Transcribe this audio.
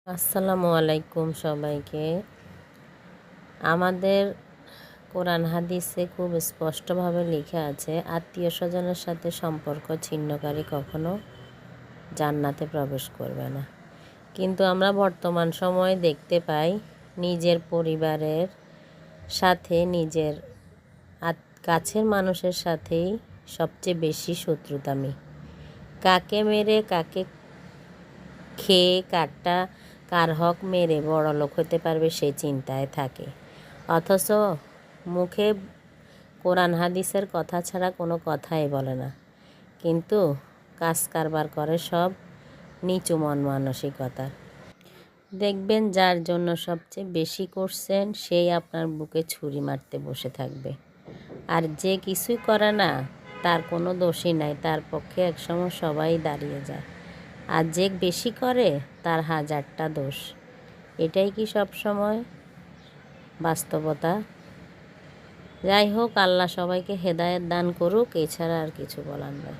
আসসালামু আলাইকুম সবাইকে। আমাদের কোরআন হাদিসে খুব স্পষ্টভাবে লেখা আছে, আত্মীয় স্বজনের সাথে সম্পর্ক ছিন্নকারী কখনো জান্নাতে প্রবেশ করবে না। কিন্তু আমরা বর্তমান সময়ে দেখতে পাই নিজের পরিবারের সাথে নিজের কাছের মানুষের সাথেই সবচেয়ে বেশি শত্রুতামি। কাকে মেরে কাকে খেয়ে কার হক মেরে বড়লোক হতে পারবে সেই চিন্তায় থাকে, অথচ মুখে কোরআন হাদিসের কথা ছাড়া কোনো কথাই বলে না, কিন্তু কাজ কারবার করে সব নিচু মন মানসিকতার। দেখবেন যার জন্য সবচেয়ে বেশি করছেন সেই আপনার বুকে ছুরি মারতে বসে থাকবে, আর যে কিছুই করে না তার কোনো দোষই নাই, তার পক্ষে একসময় সবাই দাঁড়িয়ে যায়। আর যে বেশি করে তার হাজারটা দোষ। এটাই কি সব সময় বাস্তবতা? যাই হোক, আল্লাহ সবাইকে হেদায়েত দান করুক, এছাড়া আর কিছু বলার নয়।